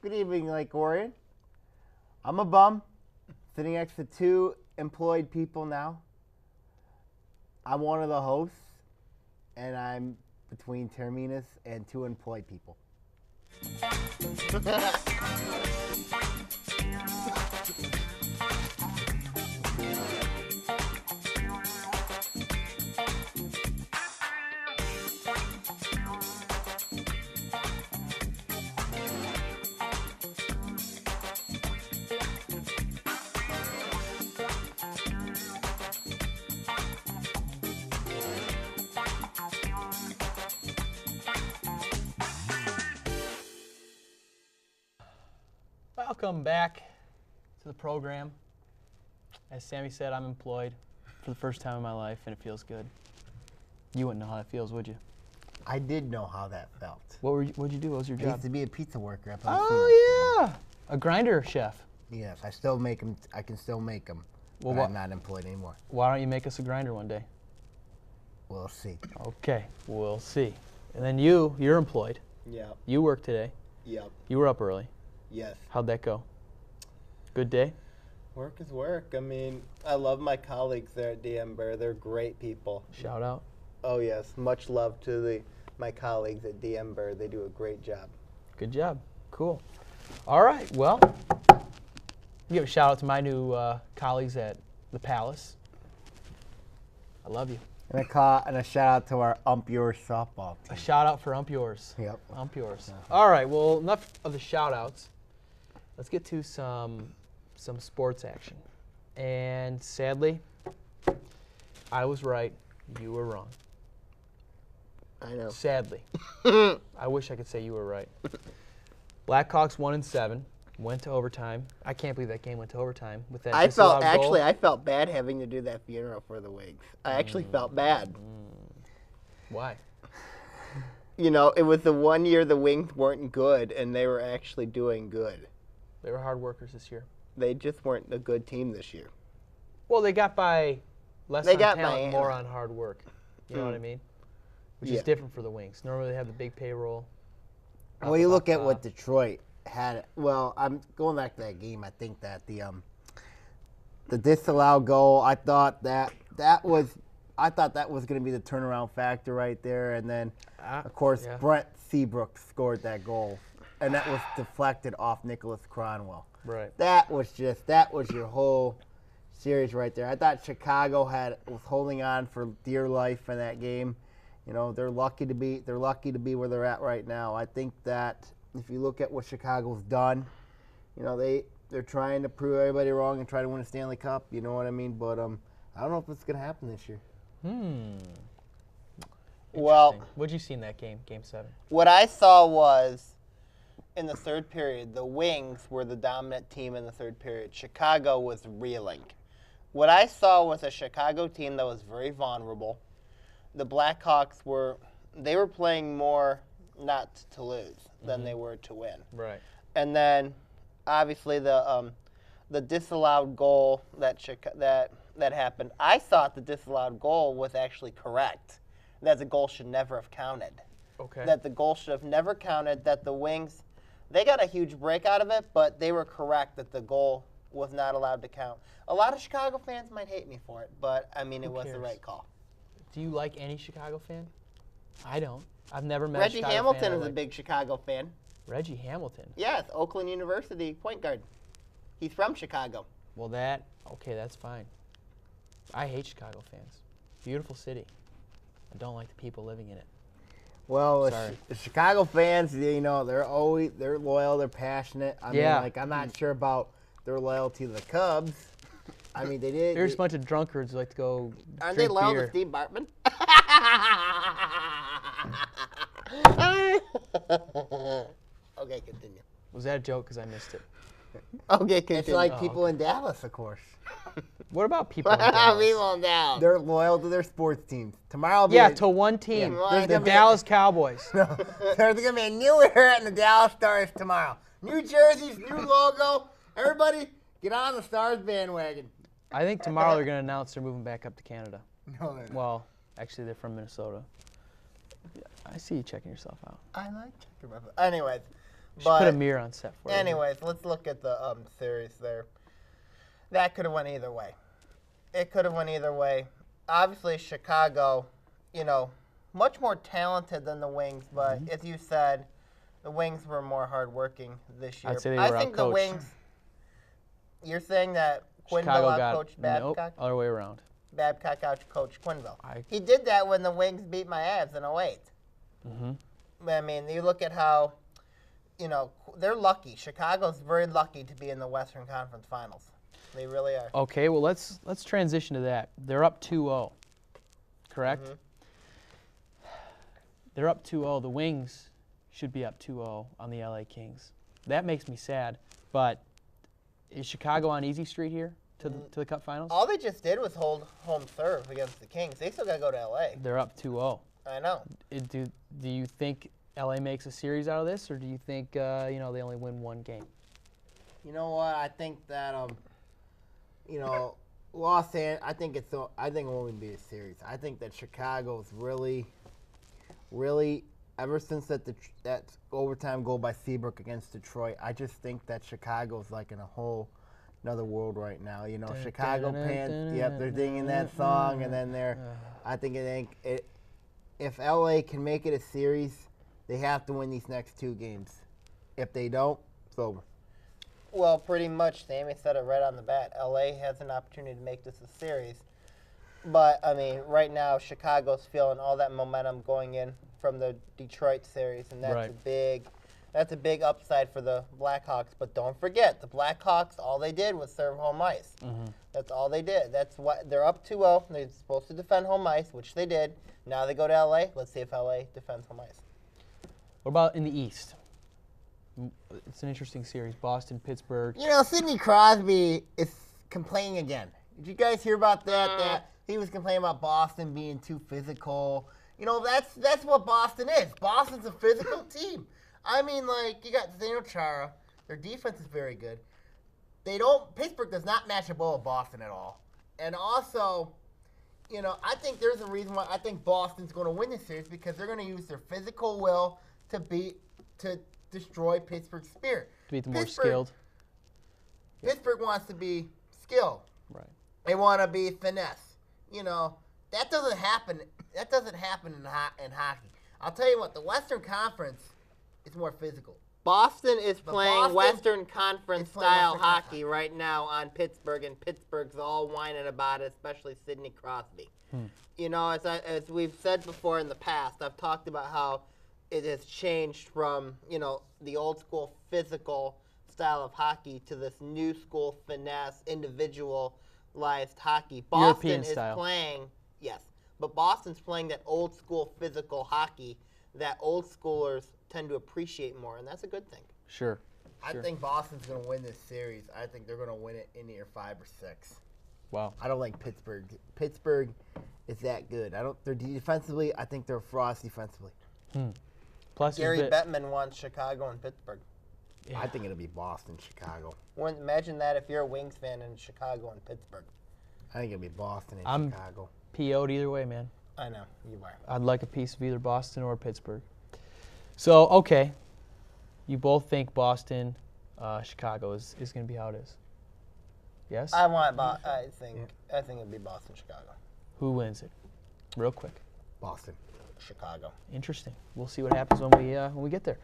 Good evening, Lake Orion. I'm a bum, sitting next to two employed people now. I'm one of the hosts, and I'm between Taorminas and two employed people. Welcome back to the program. As Sammy said, I'm employed for the first time in my life, and it feels good. You wouldn't know how it feels, would you? I did know how that felt. What'd you do? What was your I job? used to be a pizza worker at Oh, yeah. A grinder chef. Yes, I still make them. I can still make them, Well, but I'm not employed anymore. Why don't you make us a grinder one day? We'll see. Okay, we'll see. And then you're employed. Yeah. You work today. Yep. You were up early. Yes. How'd that go? Good day? Work is work. I mean, I love my colleagues there at DM Burr. They're great people. Shout out. Oh, yes. Much love to my colleagues at DM Burr. They do a great job. Good job. Cool. All right, well, give a shout out to my new colleagues at the Palace. I love you. And a shout out to our Yours softball A team. shout out for Yours. Yep. Yours. All right, well, enough of the shout outs. Let's get to some sports action. And sadly, I was right. You were wrong. I know. Sadly. I wish I could say you were right. Blackhawks 1-7, went to overtime. I can't believe that game went to overtime with that disallowed goal. I felt bad having to do that funeral for the Wings. I actually felt bad. Why? You know, it was the one year the Wings weren't good, and they were actually doing good. They were hard workers this year. They just weren't a good team this year. Well, they got by less They on got by talent, more Anna. on hard work. You know what I mean? Which Yeah. is different for the Wings. Normally they have the big payroll. Well, you look at what Detroit had. Well, I'm going back to that game. I think that the disallowed goal. I thought that was going to be the turnaround factor right there. And then, of course, yeah. Brent Seabrook scored that goal, and that was deflected off Nicholas Cronwell. Right. That was your whole series right there. I thought Chicago was holding on for dear life in that game. You know, they're lucky to be where they're at right now. I think that if you look at what Chicago's done, you know, they're trying to prove everybody wrong and try to win a Stanley Cup. You know what I mean? But I don't know if it's gonna happen this year. Well, What'd you see in that game, Game 7? what I saw was, in the third period, the Wings were the dominant team in the third period. Chicago was reeling. What I saw was a Chicago team that was very vulnerable. The Blackhawks were playing more not to lose than they were to win. Right. And then, obviously, the disallowed goal that happened. I thought the disallowed goal was actually correct. That the goal should never have counted. Okay. That the goal should have never counted. That the Wings, they got a huge break out of it, but they were correct that the goal was not allowed to count. A lot of Chicago fans might hate me for it, but I mean, it was the right call. Do you like any Chicago fan? I don't. I've never met Reggie a Chicago Hamilton fan I is a like. big Chicago fan. Reggie Hamilton. Yes, Oakland University point guard. He's from Chicago. Well, that's fine. I hate Chicago fans. Beautiful city. I don't like the people living in it. Well, Sorry. the Chicago fans, you know, they're loyal, they're passionate. I mean, like, I'm not sure about their loyalty to the Cubs. I mean, they did. There's a bunch of drunkards who like to go Aren't they drink loyal beer. to Steve Bartman? Okay, continue. Was that a joke? Because I missed it. Okay, continue. It's like people in Dallas, of course. What about people in Dallas? People down. They're loyal to their sports teams. Tomorrow will be Yeah, to one team. Yeah, there's The gonna be Dallas Cowboys. there's going to be a new era in the Dallas Stars tomorrow. New jerseys, new logo. Everybody, get on the Stars bandwagon. I think tomorrow they're going to announce they're moving back up to Canada. No, they're not. Well, actually, they're from Minnesota. I see you checking yourself out. I like checking my phone. Anyways, Should But put a mirror on set for you. anyways, let's look at the series there. That could have went either way. It could have went either way. Obviously, Chicago, much more talented than the Wings, but as you said, the Wings were more hardworking this year. I'd say they I were think the outcoached. Wings. You're saying that Quinville Chicago got outcoached Babcock? nope, other way around. Babcock outcoached Quinville. I- He did that when the Wings beat my Avs in 08. I mean, you look at how, they're lucky. Chicago's very lucky to be in the Western Conference Finals. They really are. Okay, well let's transition to that. They're up 2-0, correct? They're up 2-0. The Wings should be up 2-0 on the LA Kings. That makes me sad. But is Chicago on easy street here to the Cup Finals? All they just did was hold home serve against the Kings. They still got to go to LA. They're up 2-0. I know. Do you think LA makes a series out of this, or do you think they only win one game? You know what? I think that I think it won't be a series. I think that Chicago's really, ever since that overtime goal by Seabrook against Detroit, I just think that Chicago's like in a whole another world right now. Chicago fans, yep, they're singing that song, and then if LA can make it a series, they have to win these next two games. If they don't, it's over. Well, pretty much, Sammy said it right on the bat. LA has an opportunity to make this a series. But, I mean, right now, Chicago's feeling all that momentum going in from the Detroit series, and that's a big upside for the Blackhawks. But don't forget, the Blackhawks, all they did was serve home ice. That's all they did. That's what they're up 2-0. They're supposed to defend home ice, which they did. Now they go to LA. Let's see if LA defends home ice. What about in the East? It's an interesting series. Boston, Pittsburgh. Sidney Crosby is complaining again. Did you guys hear about that? That he was complaining about Boston being too physical. That's what Boston is. Boston's a physical team. I mean, you got Zdeno Chara. Their defense is very good. Pittsburgh does not match up well with Boston at all. And also, I think there's a reason why I think Boston's going to win this series, because they're going to use their physical will to destroy Pittsburgh's spirit. To be the more skilled. Pittsburgh wants to be skilled. Right. They want to be finesse. That doesn't happen. That doesn't happen in hockey. I'll tell you what, the Western Conference is more physical. Boston is playing Boston Western Conference is playing style Western Conference. hockey right now on Pittsburgh, and Pittsburgh's all whining about it, especially Sidney Crosby. As we've said before in the past, I've talked about how it has changed from, the old school physical style of hockey to this new school finesse, individualized hockey. Boston European is style. playing, yes, but Boston's playing that old school physical hockey that old schoolers tend to appreciate more, and that's a good thing. Sure. I think Boston's going to win this series. I think they're going to win it in near 5 or 6. Wow. I don't like Pittsburgh. Pittsburgh is that good. They're defensively. I think they're frost defensively. Plus, Gary Bettman wants Chicago and Pittsburgh. Yeah. I think it'll be Boston, Chicago. Imagine that if you're a Wings fan in Chicago and Pittsburgh. I think it'll be Boston and Chicago. PO'd either way, man. I know, you are. I'd like a piece of either Boston or Pittsburgh. So, okay. You both think Boston, Chicago is going to be how it is. Yes? I think it'd be Boston, Chicago. Who wins it? Real quick. Boston. Chicago. Interesting. We'll see what happens when we get there.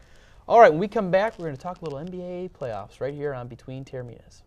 All right, when we come back, we're going to talk a little NBA playoffs right here on Between Taorminas.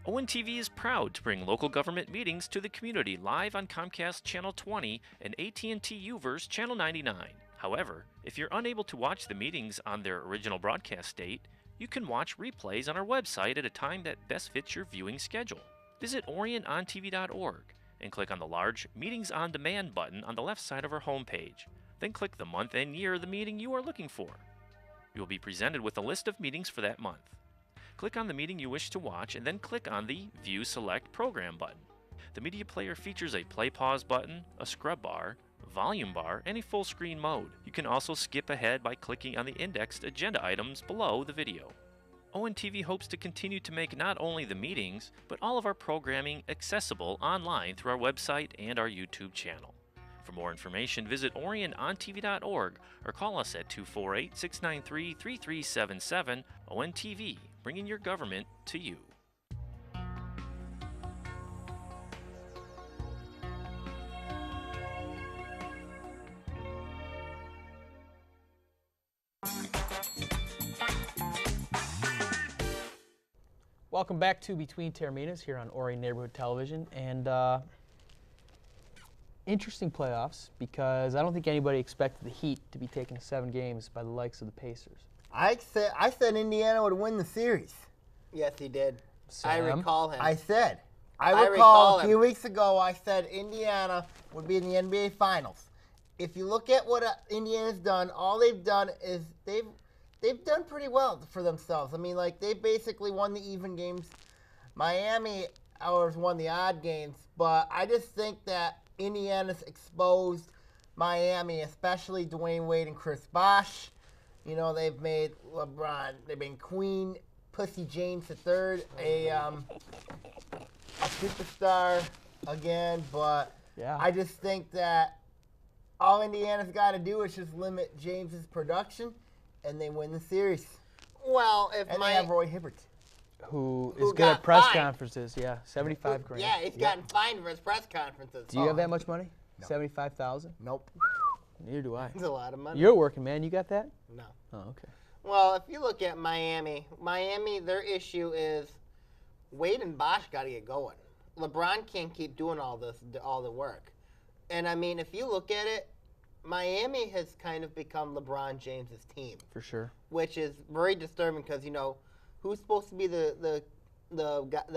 ONTV is proud to bring local government meetings to the community live on Comcast Channel 20 and AT&T UVerse Channel 99. However, if you're unable to watch the meetings on their original broadcast date, you can watch replays on our website at a time that best fits your viewing schedule. Visit orionontv.org and click on the large Meetings on Demand button on the left side of our homepage. Then click the month and year of the meeting you are looking for. You will be presented with a list of meetings for that month. Click on the meeting you wish to watch and then click on the View Select Program button. The media player features a play-pause button, a scrub bar, volume bar, and a full screen mode. You can also skip ahead by clicking on the indexed agenda items below the video. ONTV hopes to continue to make not only the meetings, but all of our programming accessible online through our website and our YouTube channel. For more information, visit orionontv.org or call us at 248-693-3377. ONTV, bringing your government to you. Welcome back to Between Taorminas here on Orion Neighborhood Television. And interesting playoffs because I don't think anybody expected the Heat to be taken to 7 games by the likes of the Pacers. I said Indiana would win the series. Yes, he did. I Sam? recall him. I I recall recall a few weeks ago I said Indiana would be in the NBA Finals. If you look at what Indiana's done, all they've done is they've done pretty well for themselves. I mean, like, they basically won the even games. Miami hours won the odd games, but I just think that Indiana's exposed Miami, especially Dwayne Wade and Chris Bosh. You know, they've made LeBron, they've been Queen Pussy James III a superstar again, but Yeah. I just think that all Indiana's got to do is just limit James's production, and they win the series. Well, if And my they have Roy Hibbert. Who is Who good at got press fined. conferences. Yeah, 75 grand. yeah, he's gotten fined for his press conferences. Do you have that much money? No. 75,000? Nope. Neither do I. It's a lot of money. You're working, man. You got that? No. Oh, okay. Well, if you look at Miami, their issue is Wade and Bosh got to get going. LeBron can't keep doing all the work. And I mean, if you look at it, Miami has kind of become LeBron James's team, For sure. which is very disturbing because, you know, who's supposed to be the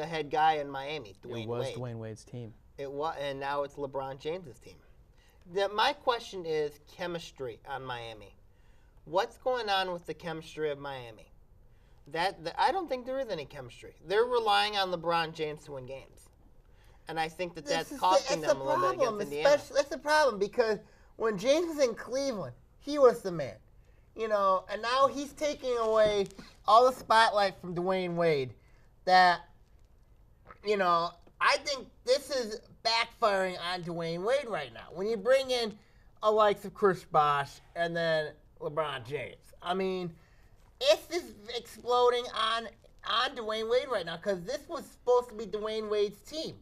head guy in Miami? Dwayne It was Wade. Dwayne Wade's team. It was, and now it's LeBron James's team. My question is chemistry on Miami. What's going on with the chemistry of Miami? I don't think there is any chemistry. They're relying on LeBron James to win games, and I think that's costing them a little bit against Indiana. That's the problem, because when James was in Cleveland, he was the man. You know, and now he's taking away all the spotlight from Dwayne Wade. That, you know, I think this is backfiring on Dwayne Wade right now. When you bring in a likes of Chris Bosh and then LeBron James, I mean, it's just exploding on Dwayne Wade right now, because this was supposed to be Dwayne Wade's team.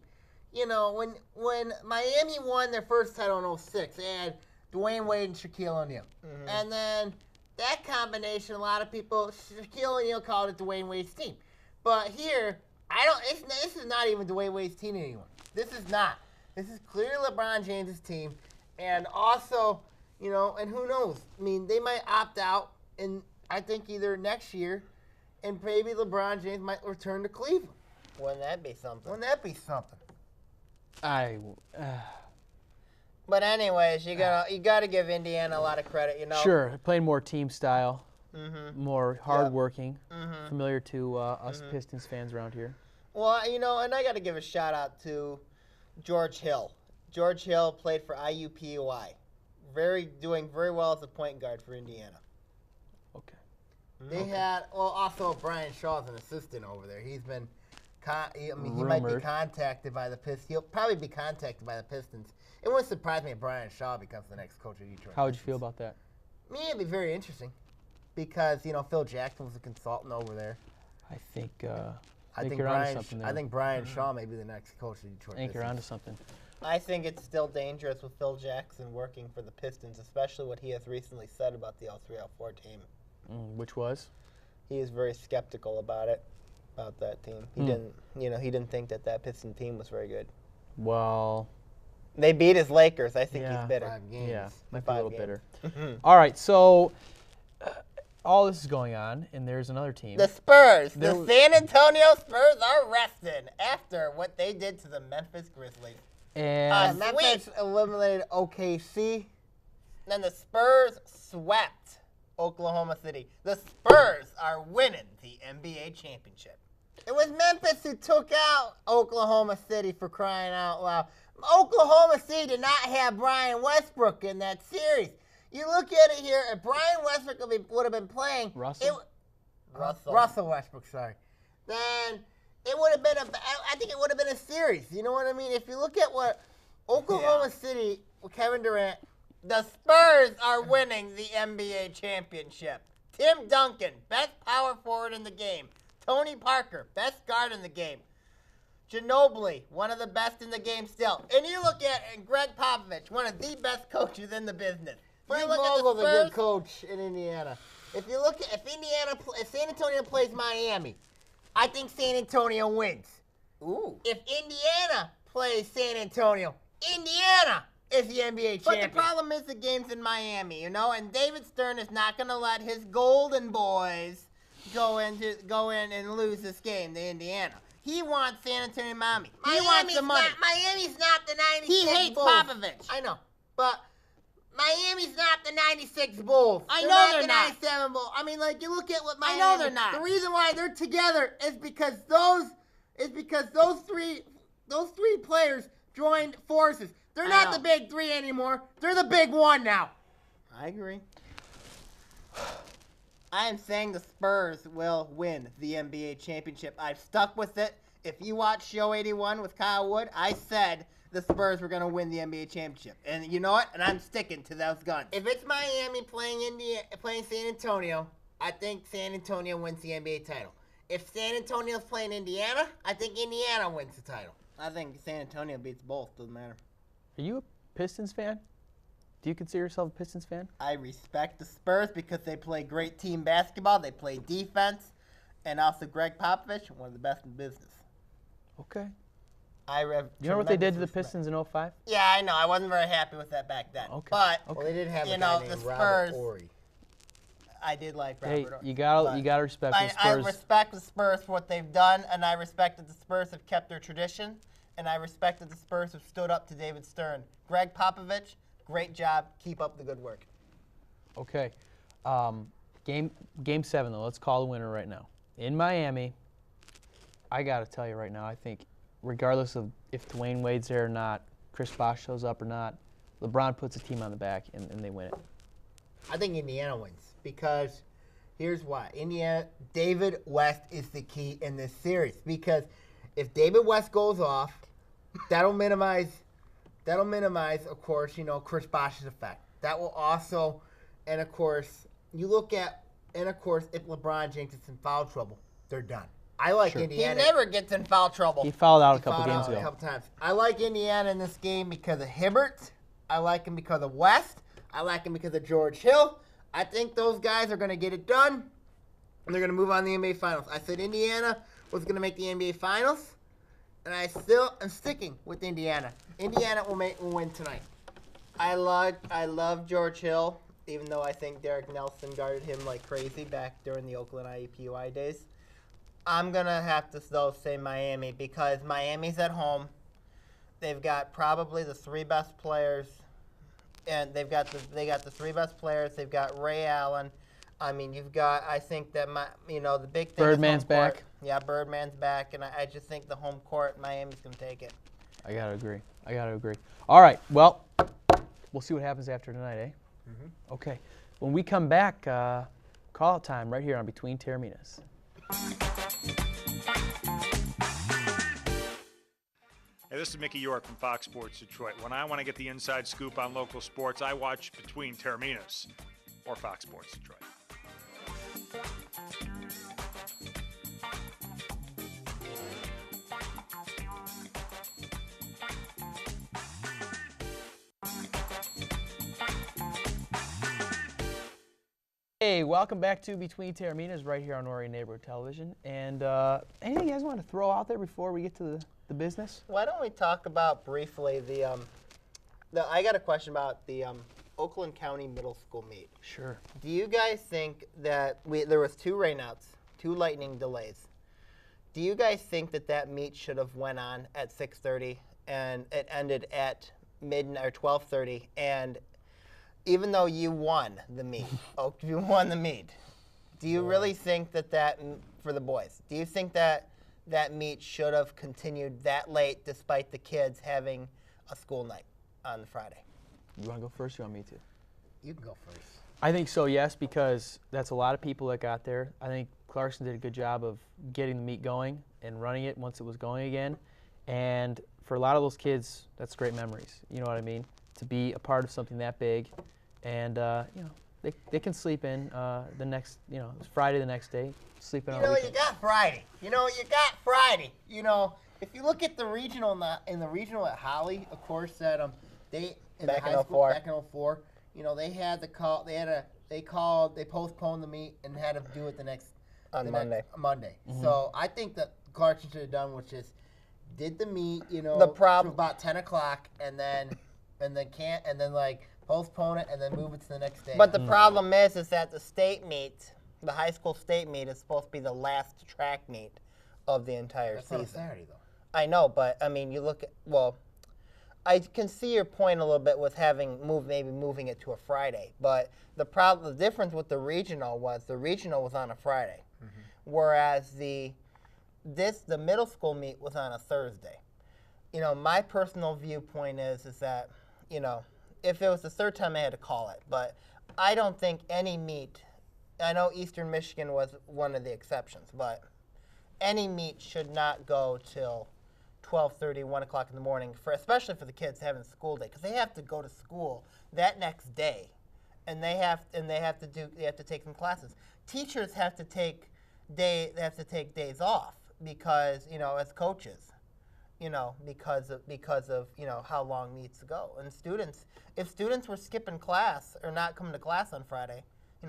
You know, when Miami won their first title in 06, they had Dwayne Wade and Shaquille O'Neal. Mm-hmm. And then that combination, a lot of people, Shaquille O'Neal called it Dwayne Wade's team. But here, this is not even Dwayne Wade's team anymore. This is not. This is clearly LeBron James' team. And also, you know, and who knows? I mean, they might opt out in, I think, either next year, and maybe LeBron James might return to Cleveland. Wouldn't that be something? Wouldn't that be something? But anyways, you gotta give Indiana a lot of credit. You know. Sure, playing more team style, Mm-hmm. more hardworking, Mm-hmm. familiar to us Pistons fans around here. Well, you know, and I got to give a shout out to George Hill. George Hill played for IUPUI. Doing very well as a point guard for Indiana. Okay. They had, well, also Brian Shaw's an assistant over there. He's been, he might be Rumored. contacted by the Pistons. He'll probably be contacted by the Pistons. It wouldn't surprise me if Brian Shaw becomes the next coach of Detroit. How would you feel about that? Me, it'd be very interesting, because, you know, Phil Jackson was a consultant over there. I think I think you're onto Brian, something there. I think Brian Shaw may be the next coach of Detroit. I think you're Pistons. onto something. I think it's still dangerous with Phil Jackson working for the Pistons, especially what he has recently said about the L3L4 team. Which was? He is very skeptical about that team. He didn't think that Piston team was very good. Well, They beat his Lakers. I think Yeah. he's bitter. 5 games. yeah, might be a 5 little games. bitter. All right, so all this is going on, and there's another team. The Spurs, There the was- San Antonio Spurs are rested after what they did to the Memphis Grizzlies. and Memphis eliminated OKC. Then the Spurs swept Oklahoma City. The Spurs are winning the NBA championship. It was Memphis who took out Oklahoma City, for crying out loud. Oklahoma City did not have Brian Westbrook in that series. You look at it here, if Brian Westbrook would have been playing, Russell? Russell Westbrook, sorry, then it would have been I think it would have been a series. You know what I mean? If you look at what Oklahoma City with Kevin Durant, The Spurs are winning the NBA championship. Tim Duncan, best power forward in the game. Tony Parker, best guard in the game. Ginobili, one of the best in the game still. And you look at Greg Popovich, one of the best coaches in the business. Frank Vogel's a good coach in Indiana. If you look at if San Antonio plays Miami, I think San Antonio wins. Ooh. If Indiana plays San Antonio, Indiana is the NBA champion. But the problem is the game's in Miami, you know, and David Stern is not going to let his Golden Boys go in and lose this game to Indiana. He wants San Antonio, Miami. He wants the money. Miami's not the 96 He hates Bulls. Popovich. I know, but Miami's not the 96 Bulls. I They're know not they're the not. 97 Bulls. I mean, like, you look at what I Miami. know they're not. The reason why they're together is because those three players joined forces. They're not the big three anymore. They're the big one now. I agree. I am saying the Spurs will win the NBA championship. I've stuck with it. If you watch Show 81 with Kyle Wood, I said the Spurs were going to win the NBA championship. And you know what? And I'm sticking to those guns. If it's Miami playing San Antonio, I think San Antonio wins the NBA title. If San Antonio's playing Indiana, I think Indiana wins the title. I think San Antonio beats both. Doesn't matter. Are you a Pistons fan? Do you consider yourself a Pistons fan? I respect the Spurs because they play great team basketball. They play defense. And also Greg Popovich, one of the best in business. Okay. I have You know what they did to the tremendous respect. Pistons in 05? Yeah, I know. I wasn't very happy with that back then. Okay. But Okay. Well, they did have You a know, guy the named Robert Spurs- Horry. I did like Hey, Robert. you but gotta respect the I Spurs. respect the Spurs for what they've done, and I respect that the Spurs have kept their tradition, and I respect that the Spurs have stood up to David Stern. Greg Popovich, great job. Keep up the good work. Okay. Game 7, though. Let's call the winner right now. In Miami, I got to tell you right now, I think regardless of if Dwayne Wade's there or not, Chris Bosh shows up or not, LeBron puts a team on the back and they win it. I think Indiana wins because here's why. David West is the key in this series because if David West goes off, that'll minimize, of course, Chris Bosh's effect. That will also, and of course, if LeBron James is in foul trouble, they're done. I like Sure. Indiana. He never gets in foul trouble. He fouled out a He couple fouled games out ago. a couple times. I like Indiana in this game because of Hibbert. I like him because of West. I like him because of George Hill. I think those guys are going to get it done, and they're going to move on to the NBA Finals. I said Indiana was going to make the NBA Finals, and I still am sticking with Indiana. Indiana will win tonight. I love George Hill, even though I think Derek Nelson guarded him like crazy back during the Oakland IUPUI days. I'm going to have to, though, say Miami because Miami's at home. They've got probably the three best players, and they got the three best players. They've got Ray Allen. I mean, I think that, the big thing Birdman's is home court. back. Yeah, Birdman's back, and I just think the home court, Miami's going to take it. I got to agree. All right. Well, we'll see what happens after tonight, eh? Mm-hmm. Okay. When we come back, call-out time right here on Between Taorminas. Hey, this is Mickey York from Fox Sports Detroit. When I want to get the inside scoop on local sports, I watch Between Taorminas or Fox Sports Detroit. Hey, welcome back to Between Taorminas right here on Orion Neighborhood Television. And anything you guys want to throw out there before we get to the business? Why don't we talk about briefly I got a question about the Oakland County Middle School meet. Sure. Do you guys think that there was 2 rainouts, 2 lightning delays? Do you guys think that meet should have went on at 6:30 and it ended at midnight or 12:30? And even though you won the meet, do you really think that for the boys? Do you think that meet should have continued that late despite the kids having a school night on the Friday? You want to go first or you want me to? You can go first. I think so, yes, because that's a lot of people that got there. I think Clarkson did a good job of getting the meet going and running it once it was going again. And for a lot of those kids, that's great memories. You know what I mean? To be a part of something that big, and they can sleep in the next, it's Friday the next day, sleep in all weekend. You got Friday. You got Friday. If you look at the regional in the regional at Holly, of course, that they in Back the in high school 04. back in 04, they had the call. They postponed the meet and had to do it the next Monday. Monday. Mm-hmm. So I think that Clarkson should have done was just did the meet, The problem- to about 10 o'clock, and then postpone it and then move it to the next day. But the problem is that the state meet, the high school state meet, is supposed to be the last track meet of the entire that's on a season. Saturday though. I know, but I mean, you look at I can see your point a little bit with maybe moving it to a Friday, but the difference with the regional was on a Friday, whereas the middle school meet was on a Thursday. My personal viewpoint is that if it was the third time I had to call it, but I don't think any meet. I know Eastern Michigan was one of the exceptions, but any meet should not go till 12:30, 1 o'clock in the morning, especially for the kids having a school day, because they have to go to school that next day, and they have to take some classes. Teachers have to take days off because as coaches, because of how long meets go, and if students were skipping class or not coming to class on Friday,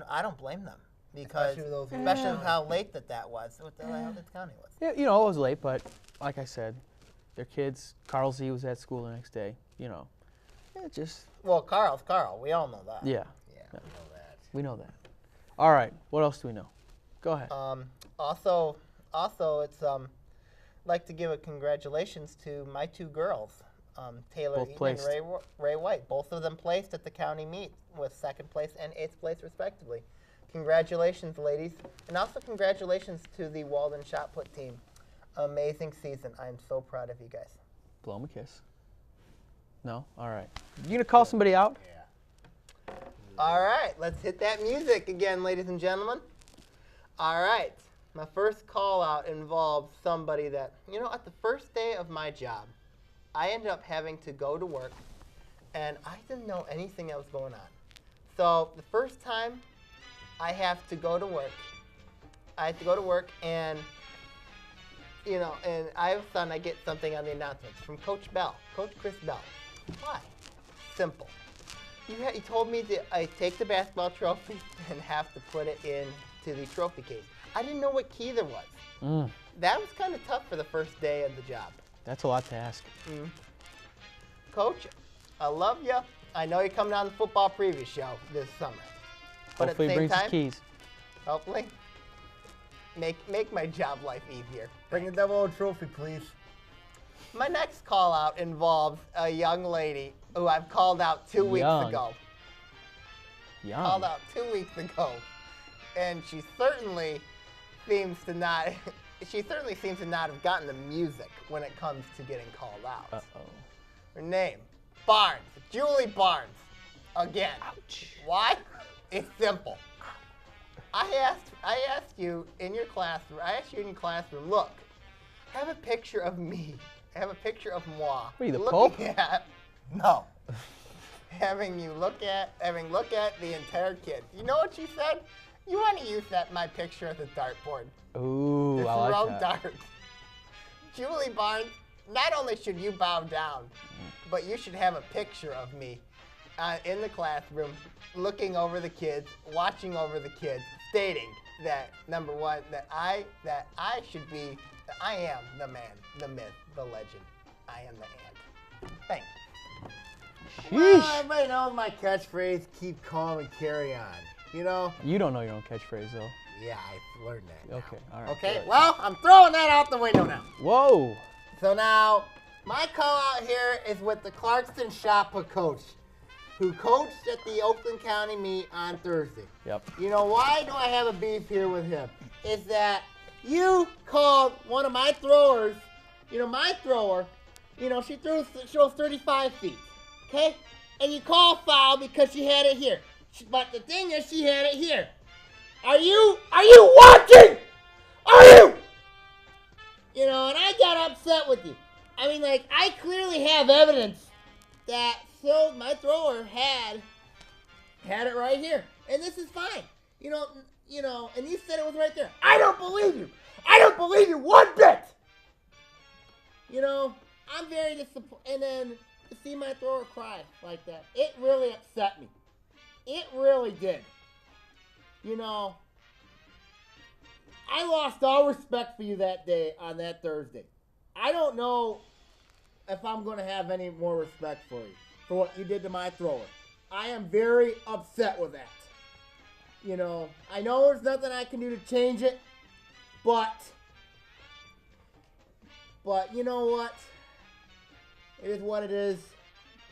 I don't blame them. Because especially with how late that was, what the hell this county was. Yeah, it was late, but like I said, their kids. Carl Z was at school the next day. Well, Carl's Carl. We all know that. Yeah, Yeah, we know that. we know that. All right, what else do we know? Go ahead. Also, it's like to give a congratulations to my two girls, Taylor Both Eaton placed. and Ray White. Both of them placed at the county meet with 2nd place and 8th place respectively. Congratulations, ladies. And also congratulations to the Walden shot put team. Amazing season. I'm so proud of you guys. Blow him a kiss. No? All right. You going to call somebody out? Yeah. All right, let's hit that music again, ladies and gentlemen. All right, my first call out involves somebody that, at the first day of my job, I ended up having to go to work, and I didn't know anything that was going on. So the first time I have to go to work, and and all of a sudden I get something on the announcements from Coach Bell, Coach Chris Bell. Why? Simple. He told me that I take the basketball trophy and have to put it into the trophy case. I didn't know what key there was. That was kind of tough for the first day of the job. That's a lot to ask. Coach, I love you. I know you're coming on the football preview show this summer. But Hopefully he at the same brings his time, keys. hopefully, make my job life easier. Bring the double trophy, please. My next call out involves a young lady who I've called out 2 weeks Young. ago. Young. Called out 2 weeks ago, and she certainly seems to not have gotten the music when it comes to getting called out. Uh-oh. Her name, Barnes, Julie Barnes. Again. Ouch. Why? It's simple. I asked you in your classroom. Look, have a picture of me. Have a picture of moi. What are you, the looking Pope? At, no. Having look at the entire kid. You know what she said? You want to use my picture as a dartboard. Ooh, To I like throw that. darts. Julie Barnes, not only should you bow down, but you should have a picture of me in the classroom, looking over the kids, watching over the kids, stating that number one, that I am the man, the myth, the legend. I am the ant. Thanks. Well, Sheesh. everybody knows my catchphrase, keep calm and carry on. You don't know your own catchphrase, though. Yeah, I learned that now. Okay, all right. Okay, good. well, I'm throwing that out the window now. Whoa. So now, my call out here is with the Clarkston shot put coach, who coached at the Oakland County meet on Thursday. Yep. Why do I have a beef here with him? Is that you called one of my throwers, my thrower, she throws 35 feet, okay? And you call foul because she had it here. But the thing is, she had it here. Are you watching? I got upset with you. I mean, like, I clearly have evidence that showed my thrower had it right here. And this is fine. You know, and you said it was right there. I don't believe you. I don't believe you one bit. You know, I'm very disappointed. And then to see my thrower cry like that, it really upset me. It really did. You know, I lost all respect for you that day on that Thursday. I don't know if I'm going to have any more respect for you for what you did to my thrower. I am very upset with that. You know, I know there's nothing I can do to change it, but you know what? It is what it is.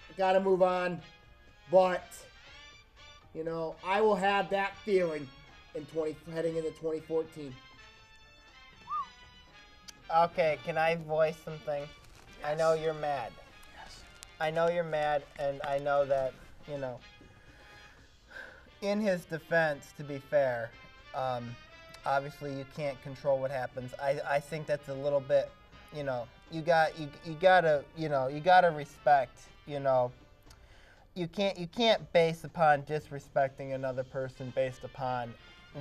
I got to move on. But, you know, I will have that feeling heading into 2014. Okay, can I voice something? Yes. I know you're mad. Yes. I know you're mad, and I know that, you know, in his defense, to be fair, obviously you can't control what happens. I think that's a little bit, you know, you gotta respect, you know. You can't base upon disrespecting another person based upon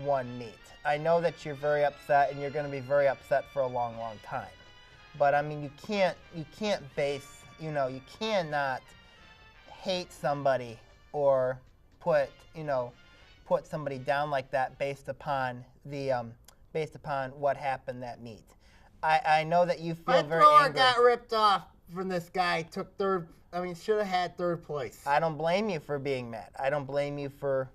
one meet. I know that you're very upset, and you're going to be very upset for a long, long time. But I mean, you can't base, you know, you cannot hate somebody or put somebody down like that based upon what happened that meet. I know that you feel very angry. My thrower got ripped off from this guy. Took third. I mean, should have had third place. I don't blame you for being mad. I don't blame you for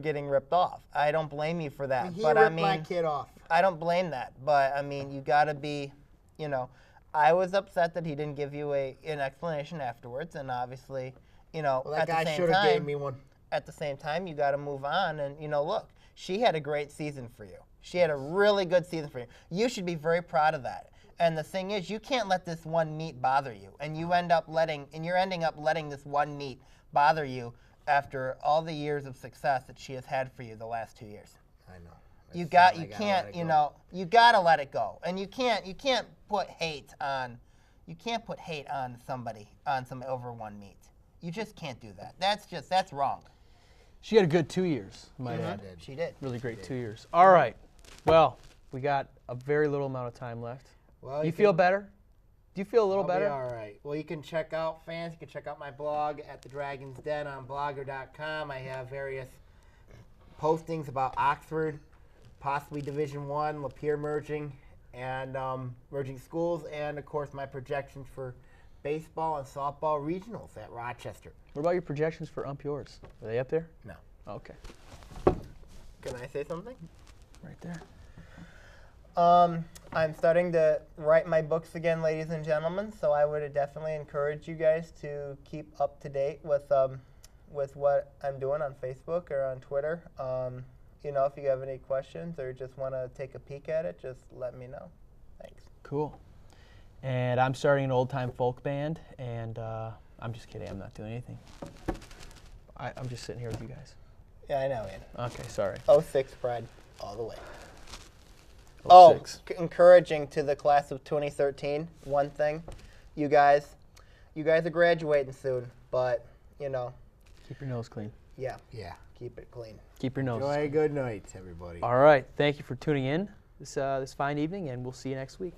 getting ripped off. I don't blame you for that. He but ripped my kid off. I don't blame that. But I mean, you got to be, you know, I was upset that he didn't give you an explanation afterwards, and obviously, you know, Well, that at the guy same should have time, gave me one. at the same time, you got to move on. And, you know, look, she had a great season for you. She had a really good season for you. You should be very proud of that. And the thing is, you can't let this one meet bother you. And you're ending up letting this one meet bother you after all the years of success that she has had for you the last 2 years. I know. You gotta let it go. And you can't put hate on somebody over one meet. You just can't do that. That's wrong. She had a good 2 years, might add. She did. Really great 2 years. All right. Well, we got a very little amount of time left. Well, You feel better? Do you feel a little better? Be all right. Well, you can check out fans. You can check out my blog at the Dragon's Den on blogger.com. I have various postings about Oxford, possibly Division I, Lapeer merging, and merging schools, and of course my projections for baseball and softball regionals at Rochester. What about your projections for yours? Are they up there? No. Okay. Can I say something? Right there. I'm starting to write my books again, ladies and gentlemen, so I would definitely encourage you guys to keep up to date with what I'm doing on Facebook or on Twitter. You know, if you have any questions or just want to take a peek at it, just let me know. Thanks. Cool. And I'm starting an old-time folk band, and I'm just kidding. I'm not doing anything. I'm just sitting here with you guys. Yeah, I know, man. Okay, sorry. 06 pride all the way. 06. Encouraging to the class of 2013, one thing. You guys are graduating soon, but, you know. Keep your nose clean. Yeah. Yeah. Keep it clean. Keep your nose Enjoy clean. a good night, everybody. All right. Thank you for tuning in this fine evening, and we'll see you next week.